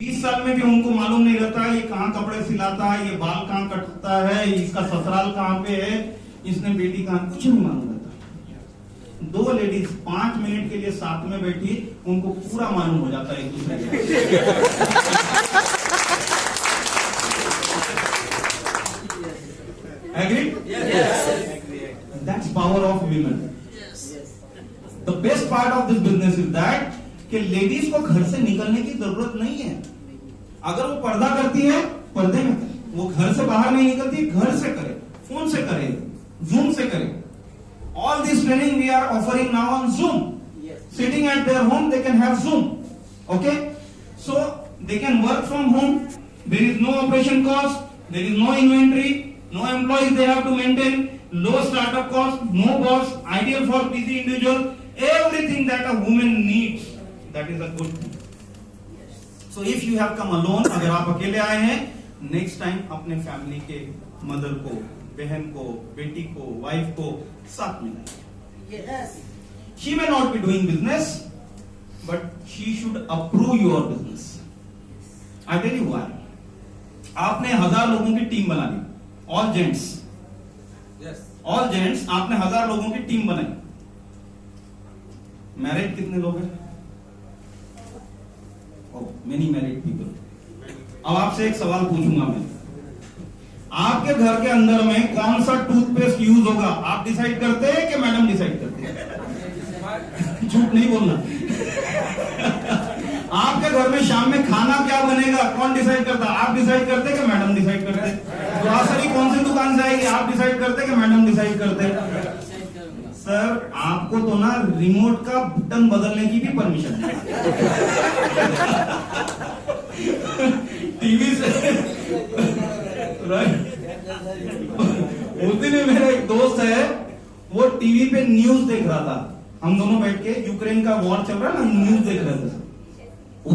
20 साल में भी उनको मालूम नहीं रहता है ये कहाँ कपड़े सिलाता है, ये बाल कहाँ कटता है, इसका ससुराल कहाँ पे है, इसने बेटी कहाँ, कुछ नहीं मालूम रहता। दो लेडीज 5 मिनट के लिए साथ में बैठी, उनको पूरा मालूम हो जाता है एक दूसरे के। Agreed? Yes. That's power of women. The best part of this business is that कि लेडीज को घर से निकलने की जरूरत नहीं है। अगर वो पर्दा करती है, पर्दे में करे, वो घर से बाहर नहीं निकलती, घर से करे, फोन से करे, जूम से करे। All this training we are offering now on Zoom. Sitting at their home, they can have Zoom. Okay? So they can work from home. There is no operation cost. There is no inventory. No employees they have to maintain. Low startup cost. No boss. Ideal for busy individual. Everything that a woman needs. That is a good thing. So if you have come alone, अगर आप अकेले आए हैं, next time अपने family के mother को, बहन को, बेटी को, वाइफ को साथ में लाइए। Yes. She may not be doing business, but she should approve your business. I tell you why. आपने 1000 लोगों की टीम बना ली, all gents. Yes. All gents, आपने 1000 लोगों की टीम बनाई। मैरिड कितने लोग हैं? Many married people. अब आपसे एक सवाल पूछूंगा मैं, आपके घर के अंदर में कौन सा टूथपेस्ट यूज होगा, आप डिसाइड करते हैं कि मैडम डिसाइड करते हैं? झूठ नहीं बोलना। आपके घर में शाम में खाना क्या बनेगा, कौन डिसाइड करता? आप डिसाइड करते कि मैडम डिसाइड करते? ग्रोसरी कौन सी दुकान से आएगी, आप डिसाइड करते कि मैडम डिसाइड करते? सर, आपको तो ना रिमोट का बटन बदलने की भी परमिशन है। टीवी से उस दिन मेरा एक दोस्त है, वो टीवी पे न्यूज देख रहा था, हम दोनों बैठ के, यूक्रेन का वॉर चल रहा है ना, न्यूज देख रहे थे।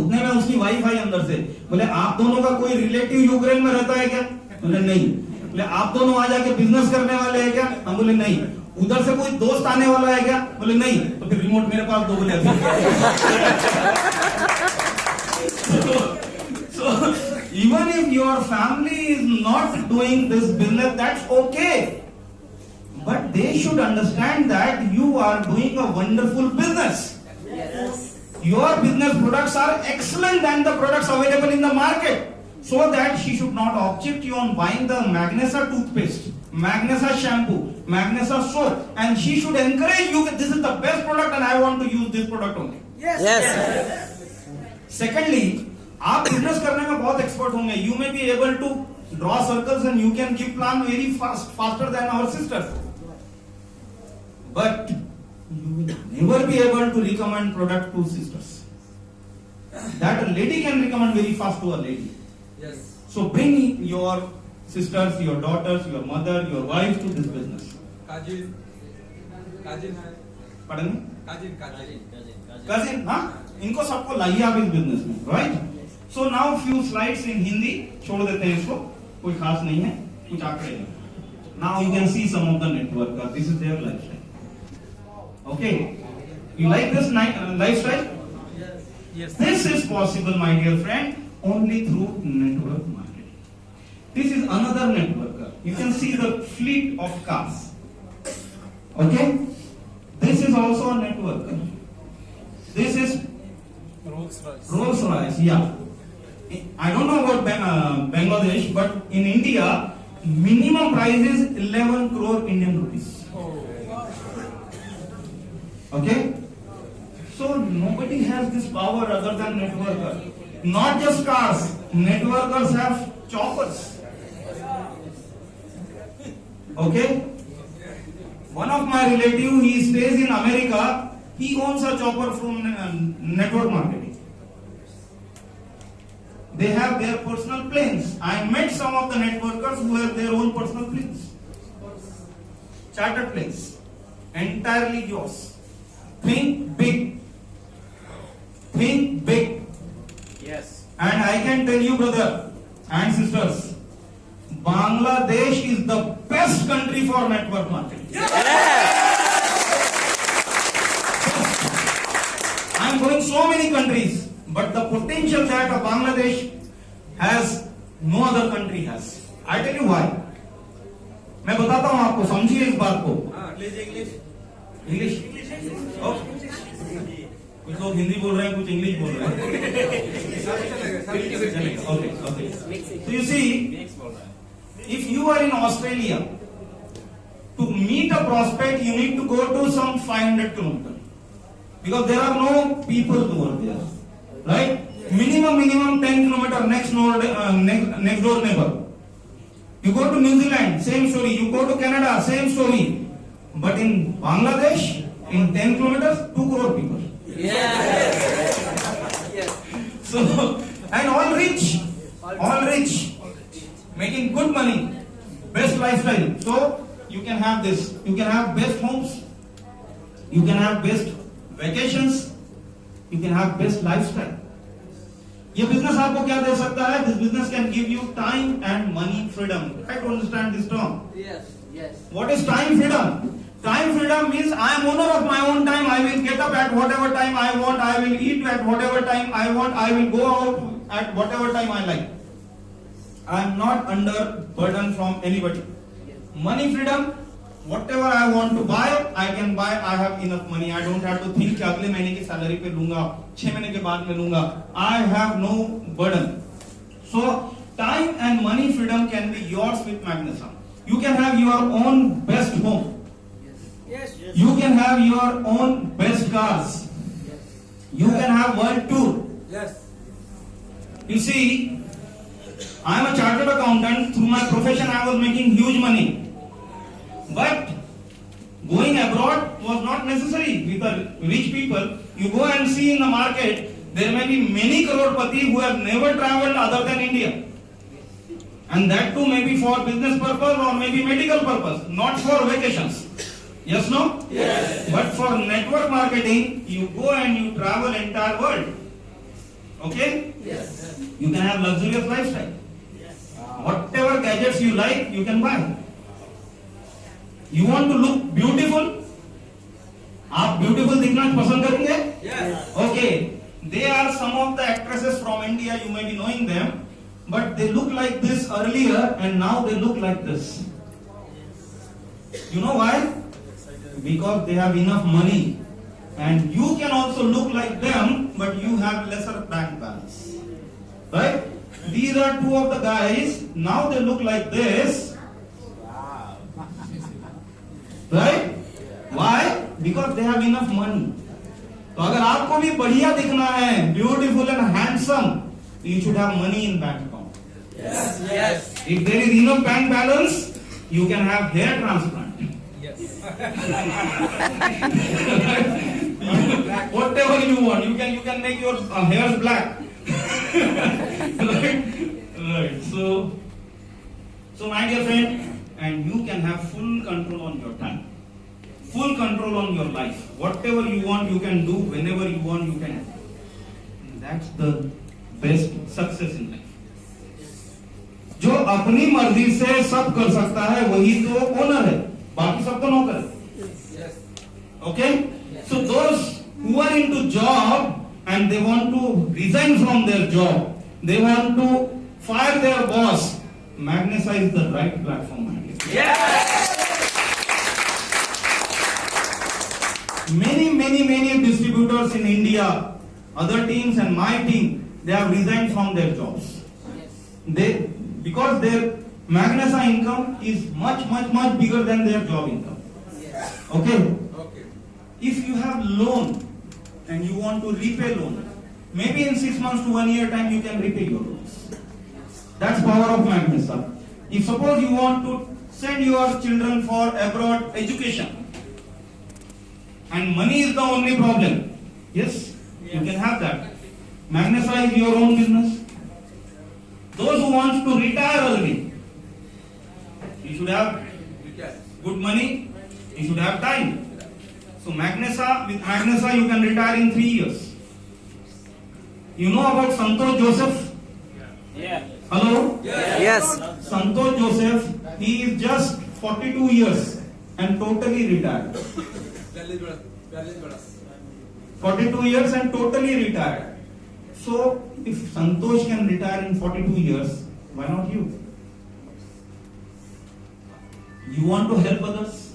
उतने में उसकी वाइफ आई अंदर से, बोले आप दोनों का कोई रिलेटिव यूक्रेन में रहता है क्या? बोले नहीं। बोले आप दोनों आ जाके बिजनेस करने वाले हैं क्या? हम बोले नहीं। उधर से कोई दोस्त आने वाला है क्या? बोले नहीं। तो फिर रिमोट मेरे पास दो, बोले so even if your family is not doing this business, that's okay, but they should understand that you are doing a wonderful business. Yes. Your business products are excellent than the products available in the market, so that she should not object you on buying the Magnesa toothpaste, Magnesa shampoo, Magnesa soap, and she should encourage you that this is the best product and I want to use this product only. Yes. Secondly, आप business करने में बहुत expert होंगे, you may be able to draw circles and you can give plan very faster than our sisters, but you will never be able to recommend product to sisters. That a lady can recommend very fast to a lady. Yes. So bring your sisters, your daughters, your mother, your wife to this business. Cousin. Pardon me? Cousin. हाँ, इनको सबको लाइए आप इस business में, right? So now few slides in Hindi, छोड़ देते हैं इसको, कोई खास नहीं है, कुछ आंकड़े हैं. Now you can see some of the networkers. This is their lifestyle. Okay, you like this lifestyle? Yes. This is possible, my dear friend, only through network marketing. This is another networker. You can see the fleet of cars. Okay, this is also a networker. This is Rolls Royce. Yeah, I don't know about Bangladesh, but in India, minimum price is 11 crore Indian rupees. Okay, so nobody has this power other than networker. Not just cars, networkers have choppers. Okay, one of my relative, he stays in America, he owns a chopper from network marketing. They have their personal planes. I met some of the networkers who have their own personal planes, chartered planes, entirely yours. Think big. Think big. Yes. And I can tell you, brother and sisters, Bangladesh is the best country for network marketing. I am going so many countries. but the potential that a Bangladesh has, no other country has. I tell you why. मैं बताता हूं आपको, समझिए इस बात को. English कुछ लोग हिंदी बोल रहे हैं, कुछ इंग्लिश बोल रहे हैं. Okay. So you see, if you are in Australia, to meet a prospect, you need to go to some 500 kilometers because there are no people over there, right? Minimum 10 kilometers next door neighbor. You go to New Zealand, same story. You go to Canada, same story. But in Bangladesh, in 10 kilometers, 2 crore people. So, and all rich, making good money, best lifestyle. So, you can have this. You can have best homes. You can have best vacations. You can have best lifestyle. ये business आपको क्या दे सकता है? This business can give you time and money freedom. Try to understand this term. Yes. What is time freedom? Time freedom means I am owner of my own time. I will get up at whatever time I want. I will eat at whatever time I want. I will go out at whatever time I like. I am not under burden from anybody. Money freedom. Whatever I want to buy, I can buy. I have enough money. I don't have to think कि अगले महीने की salary पे लूंगा, 6 महीने के बाद में लूंगा. I have no burden. So time and money freedom can be yours with Magnesa. You can have your own best home. Yes. You can have your own best cars. You can have world tour. Yes. You see, I am a chartered accountant. Through my profession, I was making huge money. But going abroad was not necessary. With the rich people, you go and see in the market, there may be many crorepati who have never traveled other than India. And that too may be for business purpose or maybe medical purpose, not for vacations. Yes, no? Yes. But for network marketing, you go and you travel entire world. Okay? Yes. You can have luxurious lifestyle. Whatever gadgets you like, you can buy. You want to look beautiful? आप beautiful दिखना पसंद करेंगे? Yes. Okay. They are some of the actresses from India. You may be knowing them, but they look like this earlier, and now they look like this. You know why? Because they have enough money, and you can also look like them, but you have lesser bank balance. Right? These are two of the guys. Now they look like this. Right? Why? Because they have enough money. तो अगर आपको भी बढ़िया दिखना है, beautiful and handsome, you should have money in bank account. Yes. If there is enough bank balance, you can have hair transplant. Yes. Whatever you want, you can make your hairs black. Right. So my dear friend, and you can have full control on your time, full control on your life. Whatever you want, you can do. Whenever you want, you can. And that's the best success in life. जो अपनी मर्जी से सब कर सकता है, वही तो ओनर है. बाकी सब तो नौकर है. Yes. Okay? So those who are into job and they want to resign from their job, they want to fire their boss, Magnesa is the right platform. Many distributors in India, other teams and my team, they have resigned from their jobs. Because their Magnesa income is much bigger than their job income. Okay? If you have loan and you want to repay loan, maybe in 6 months to 1 year time you can repay your loans. That's power of Magnesa. If suppose you want to send your children for abroad education, and money is the only problem, yes, you can have that. Magnesa is your own business. Those who want to retire early, you should have good money, you should have time. So with Magnesa you can retire in 3 years. You know about Santosh Joseph? Yeah. Hello? Yes. Santosh Joseph, he is just 42 years and totally retired. 42 years and totally retired. So if Santosh can retire in 42 years, why not you? You want to help others?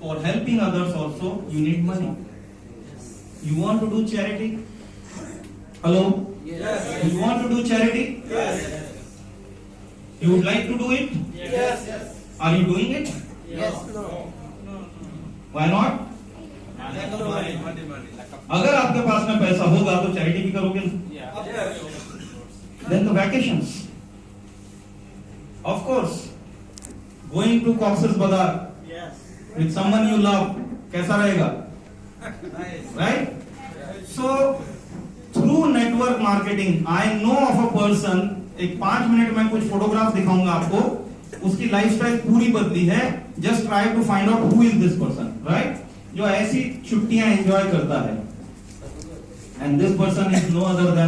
For helping others also, you need money. You want to do charity? Hello? Yes. You want to do charity? Yes. You would like to do it? Yes. Are you doing it? Yes. No. Why not? अगर आपके पास में पैसा होगा तो charity भी करोगे ना? Then the vacations. Of course, going to Cox's Bazar with someone you love, कैसा रहेगा? Right? So through network marketing, I know of a person. एक 5 मिनट में कुछ फोटोग्राफ दिखाऊंगा आपको. उसकी लाइफस्टाइल पूरी बदली है. Just try to find out who is this person, right? जो ऐसी छुट्टियां एंजॉय करता है. And this person is no other than